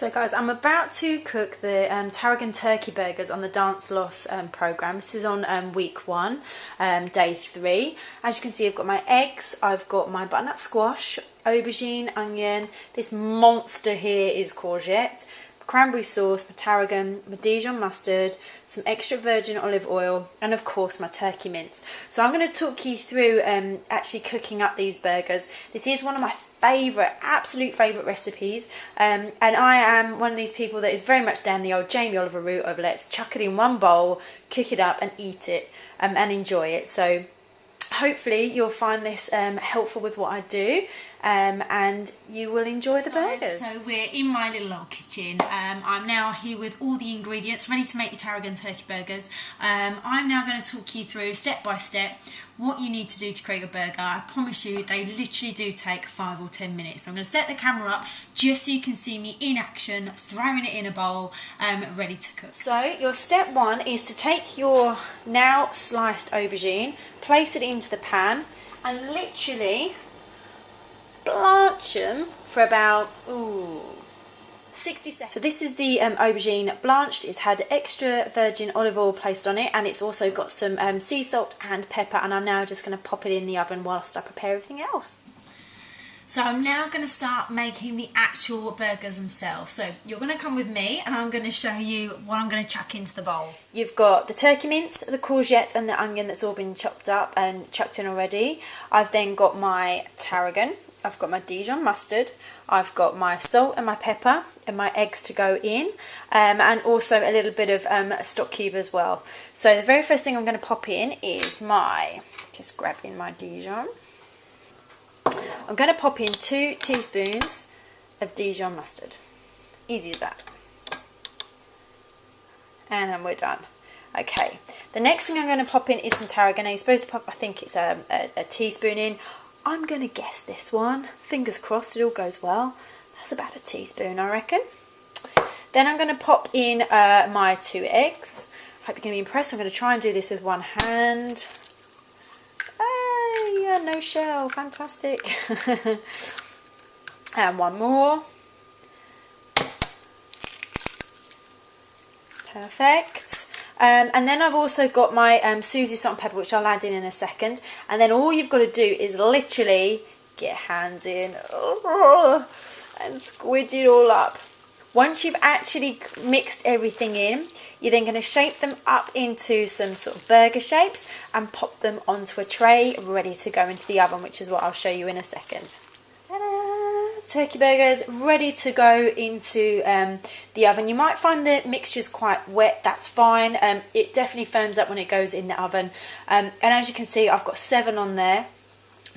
So guys, I'm about to cook the Tarragon turkey burgers on the DanceLoss programme. This is on week 1, day 3. As you can see, I've got my eggs, I've got my butternut squash, aubergine, onion. This monster here is courgette, cranberry sauce, my tarragon, my Dijon mustard, some extra virgin olive oil, and of course my turkey mince. So I'm going to talk you through actually cooking up these burgers. This is one of my absolute favourite recipes, and I am one of these people that is very much down the old Jamie Oliver route of let's chuck it in one bowl, cook it up and eat it and enjoy it. So hopefully you'll find this helpful with what I do, and you will enjoy the burgers. So we're in my little old kitchen. I'm now here with all the ingredients ready to make your Tarragon turkey burgers. I'm now going to talk you through step by step what you need to do to create your burger. I promise you they literally do take 5 or 10 minutes. So I'm going to set the camera up just so you can see me in action, throwing it in a bowl, ready to cook. So your step 1 is to take your now sliced aubergine, place it into the pan and literally blanch them for about 60 seconds. So this is the aubergine blanched. It's had extra virgin olive oil placed on it, and it's also got some sea salt and pepper, and I'm now just going to pop it in the oven whilst I prepare everything else. So I'm now going to start making the actual burgers themselves. So you're going to come with me and I'm going to show you what I'm going to chuck into the bowl. You've got the turkey mince, the courgette and the onion that's all been chopped up and chucked in already. I've then got my tarragon, I've got my Dijon mustard, I've got my salt and my pepper and my eggs to go in, and also a little bit of stock cube as well. So the very first thing I'm going to pop in is just grabbing my Dijon. I'm going to pop in 2 teaspoons of Dijon mustard. Easy as that. And then we're done. Okay, the next thing I'm going to pop in is some tarragon. Now you're supposed to pop, I think it's a teaspoon in. I'm going to guess this one. Fingers crossed it all goes well. That's about a teaspoon, I reckon. Then I'm going to pop in my 2 eggs. I hope you're going to be impressed. I'm going to try and do this with one hand. Yeah, no shell, fantastic. And one more. Perfect. And then I've also got my Susie salt and pepper, which I'll add in a second. And then all you've got to do is literally get your hands in and squidge it all up. Once you've actually mixed everything in, you're then going to shape them up into some sort of burger shapes and pop them onto a tray ready to go into the oven, which is what I'll show you in a second. Ta-da! Turkey burgers ready to go into the oven. You might find the mixture's quite wet, that's fine. It definitely firms up when it goes in the oven. And as you can see, I've got 7 on there.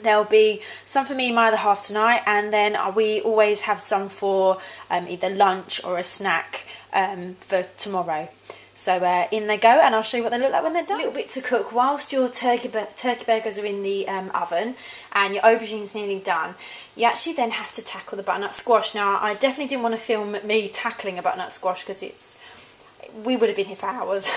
There'll be some for me in my other half tonight, and then we always have some for either lunch or a snack for tomorrow. So in they go, and I'll show you what they look like when they're done. A little bit to cook whilst your turkey burgers are in the oven and your aubergine's nearly done. You actually then have to tackle the butternut squash. Now I definitely didn't want to film me tackling a butternut squash because we would have been here for hours.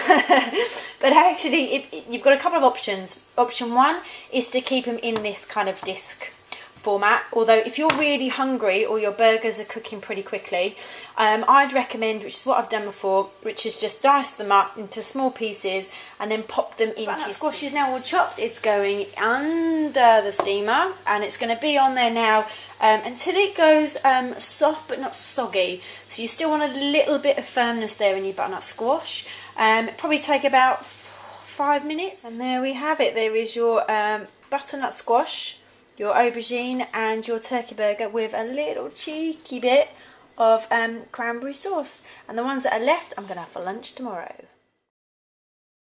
But actually you've got a couple of options. Option 1 is to keep them in this kind of disc format, although if you're really hungry or your burgers are cooking pretty quickly, I'd recommend, which is what I've done before, which is just dice them up into small pieces and then pop them into your squash. Is now all chopped. It's going under the steamer and it's going to be on there now until it goes soft but not soggy. So you still want a little bit of firmness there in your butternut squash. Probably take about 5 minutes, and there we have it. There is your butternut squash, your aubergine and your turkey burger with a little cheeky bit of cranberry sauce. And the ones that are left I'm going to have for lunch tomorrow.